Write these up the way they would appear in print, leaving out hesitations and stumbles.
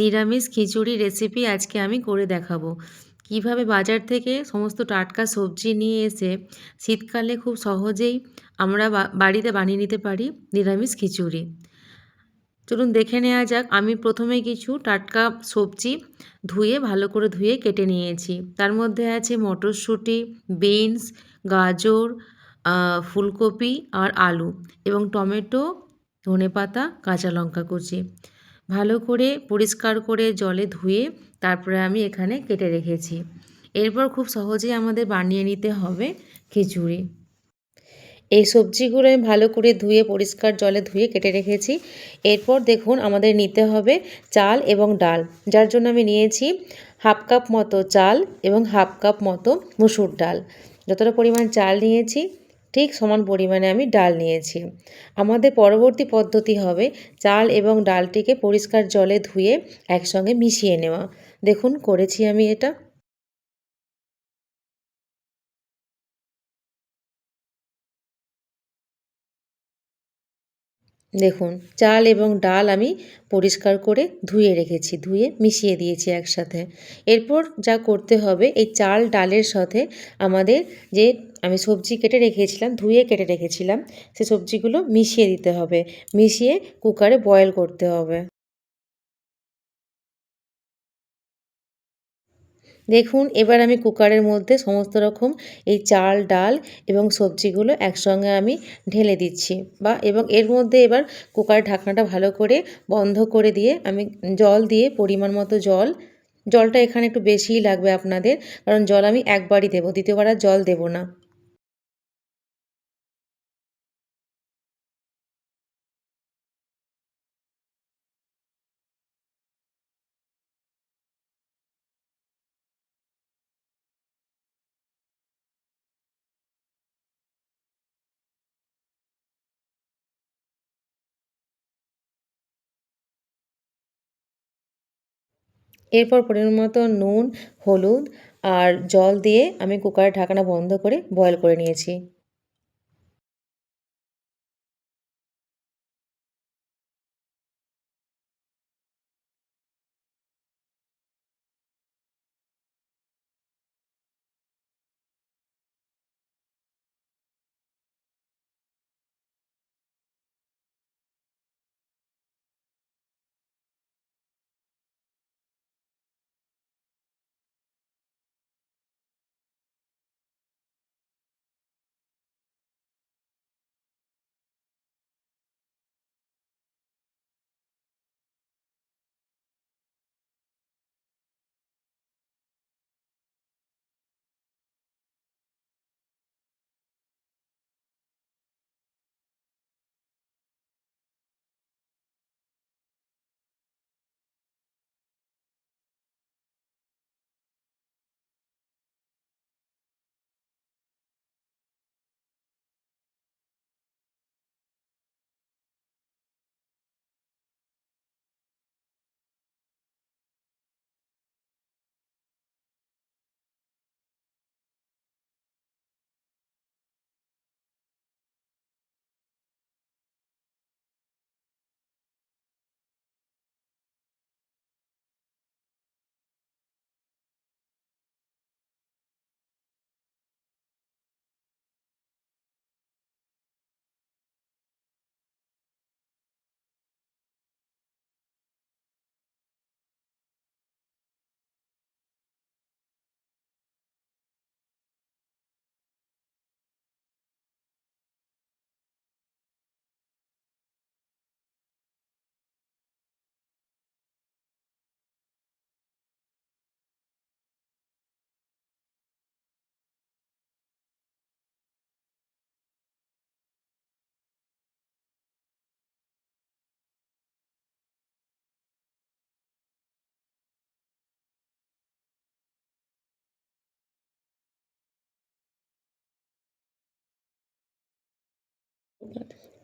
নিরামিষ খিচুড়ি রেসিপি আজকে আমি করে দেখাবো। কিভাবে বাজার থেকে সমস্ত টাটকা সবজি নিয়ে এসে শীতকালে খুব সহজেই আমরা বাড়িতে বানিয়ে নিতে পারি নিরামিষ খিচুড়ি। চলুন দেখে নেওয়া যাক। আমি প্রথমে কিছু টাটকা সবজি ভালো করে ধুয়ে কেটে নিয়েছি। তার মধ্যে আছে মটরশুঁটি, বিনস, গাজর, ফুলকপি আর আলু এবং টমেটো, ধনেপাতা, কাঁচা লঙ্কা কুচি। ভালো করে পরিষ্কার করে জলে ধুয়ে তারপরে আমি এখানে কেটে রেখেছি। এরপর খুব সহজেই আমাদের বানিয়ে নিতে হবে খিচুড়ি। এই সবজিগুলো আমি ভালো করে ধুয়ে পরিষ্কার জলে ধুয়ে কেটে রেখেছি। এরপর দেখুন আমাদের নিতে হবে চাল এবং ডাল, যার জন্য আমি নিয়েছি হাফ কাপ মতো চাল এবং হাফ কাপ মতো মুসুর ডাল। যতটা পরিমাণ চাল নিয়েছি ঠিক সমান পরিমাণে আমি ডাল নিয়েছি। আমাদের পরবর্তী পদ্ধতি হবে চাল এবং ডালটিকে পরিষ্কার জলে ধুয়ে একসঙ্গে মিশিয়ে নেওয়া। দেখুন করেছি আমি এটা। দেখুন চাল এবং ডাল আমি পরিষ্কার করে ধুয়ে রেখেছি, ধুয়ে মিশিয়ে দিয়েছি একসাথে। এরপর যা করতে হবে, এই চাল ডালের সাথে আমাদের যে আমি সবজি কেটে রেখেছিলাম, ধুয়ে কেটে রেখেছিলাম, সে সবজিগুলো মিশিয়ে দিতে হবে। মিশিয়ে কুকারে বয়েল করতে হবে। দেখুন এবার আমি কুকারের মধ্যে সমস্ত রকম এই চাল ডাল এবং সবজিগুলো একসঙ্গে আমি ঢেলে দিচ্ছি এবং এর মধ্যে এবার কুকারের ঢাকনাটা ভালো করে বন্ধ করে দিয়ে আমি জল দিয়ে পরিমাণ মতো জলটা এখানে একটু বেশিই লাগবে আপনাদের, কারণ জল আমি একবারই দেবো, দ্বিতীয়বার আর জল দেবো না। এরপর পরিমাণ মতো নুন, হলুদ আর জল দিয়ে আমি কুকারের ঢাকনা বন্ধ করে বয়েল করে নিয়েছি।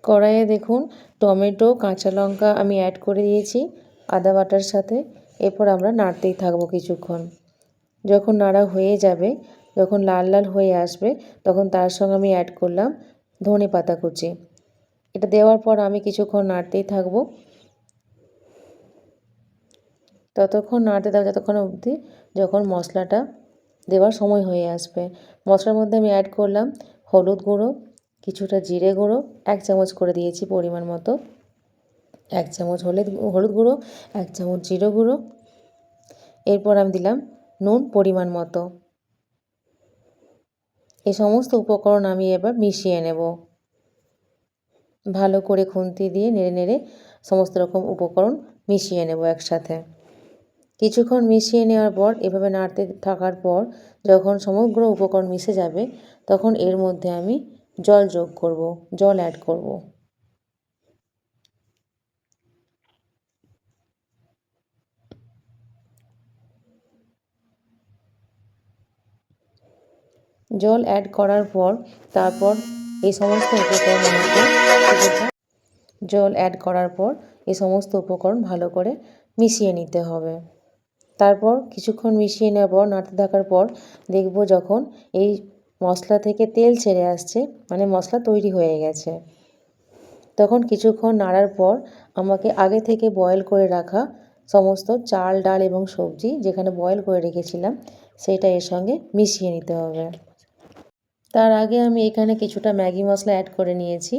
কড়াইয়ে দেখুন টমেটো, কাঁচা লঙ্কা আমি অ্যাড করে দিয়েছি আদা বাটার সাথে। এরপর আমরা নাড়তেই থাকবো কিছুক্ষণ। যখন নাড়া হয়ে যাবে, যখন লাল লাল হয়ে আসবে, তখন তার সঙ্গে আমি অ্যাড করলাম ধনেপাতা কুচি। এটা দেওয়ার পর আমি কিছুক্ষণ নাড়তেই থাকবো। ততক্ষণ নাড়তে থাকবো যতক্ষণ অবধি যখন মশলাটা দেওয়ার সময় হয়ে আসবে। মশলার মধ্যে আমি অ্যাড করলাম হলুদ গুঁড়ো, কিছুটা জিরে গুঁড়ো, 1 চামচ করে দিয়েছি পরিমাণ মতো, 1 চামচ হলুদ গুঁড়ো, 1 চামচ জিরে গুঁড়ো। এরপর আমি দিলাম নুন পরিমাণ মতো। এই সমস্ত উপকরণ আমি এবার মিশিয়ে নেব। ভালো করে খুন্তি দিয়ে নেড়ে নেড়ে সমস্ত রকম উপকরণ মিশিয়ে নেব একসাথে। কিছুক্ষণ মিশিয়ে নেওয়ার পর এভাবে নাড়তে থাকার পর যখন সমগ্র উপকরণ মিশে যাবে তখন এর মধ্যে আমি জল যোগ করব, জল অ্যাড করব। জল অ্যাড করার পর তারপর এই সমস্ত উপকরণ জল অ্যাড করার পর এই সমস্ত উপকরণ ভালো করে মিশিয়ে নিতে হবে। তারপর কিছুক্ষণ মিশিয়ে নেওয়ার পর নাড়তে থাকার পর দেখব যখন এই মশলা থেকে তেল ছেড়ে আসছে, মানে মশলা তৈরি হয়ে গেছে, তখন কিছুক্ষণ নাড়ার পর আমাকে আগে থেকে বয়েল করে রাখা সমস্ত চাল, ডাল এবং সবজি যেখানে বয়েল করে রেখেছিলাম সেটা এর সঙ্গে মিশিয়ে নিতে হবে। তার আগে আমি এখানে কিছুটা ম্যাগি মশলা অ্যাড করে নিয়েছি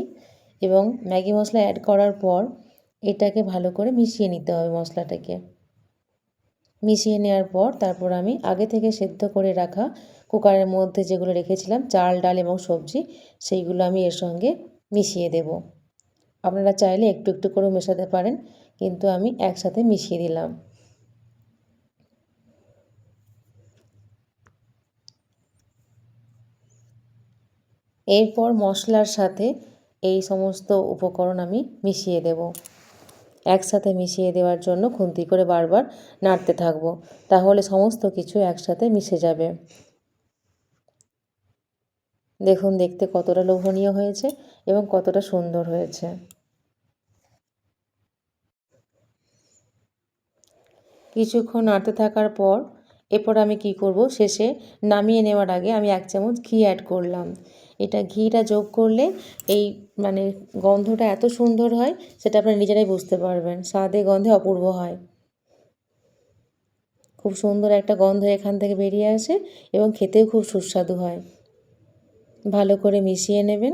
এবং ম্যাগি মশলা অ্যাড করার পর এটাকে ভালো করে মিশিয়ে নিতে হবে মশলাটাকে। মিশিয়ে নেওয়ার পর তারপর আমি আগে থেকে সেদ্ধ করে রাখা কুকারের মধ্যে যেগুলো রেখেছিলাম চাল, ডাল এবং সবজি সেইগুলো আমি এর সঙ্গে মিশিয়ে দেব। আপনারা চাইলে একটু একটু করেও মেশাতে পারেন, কিন্তু আমি একসাথে মিশিয়ে দিলাম। এরপর মশলার সাথে এই সমস্ত উপকরণ আমি মিশিয়ে দেব। একসাথে মিশিয়ে দেওয়ার জন্য খুন্তি করে বারবার নাড়তে থাকব, তাহলে সমস্ত কিছু একসাথে মিশে যাবে। দেখুন দেখতে কতটা লোভনীয় হয়েছে এবং কতটা সুন্দর হয়েছে। কিছুক্ষণ নাড়তে থাকার পর এরপর আমি কি করব, শেষে নামিয়ে নেওয়ার আগে আমি 1 চামচ ঘি অ্যাড করলাম। এটা ঘিটা যোগ করলে এই মানে গন্ধটা এত সুন্দর হয় সেটা আপনারা নিজেরাই বুঝতে পারবেন। স্বাদে গন্ধে অপূর্ব হয়। খুব সুন্দর একটা গন্ধ এখান থেকে বেরিয়ে আসে এবং খেতেও খুব সুস্বাদু হয়। ভালো করে মিশিয়ে নেবেন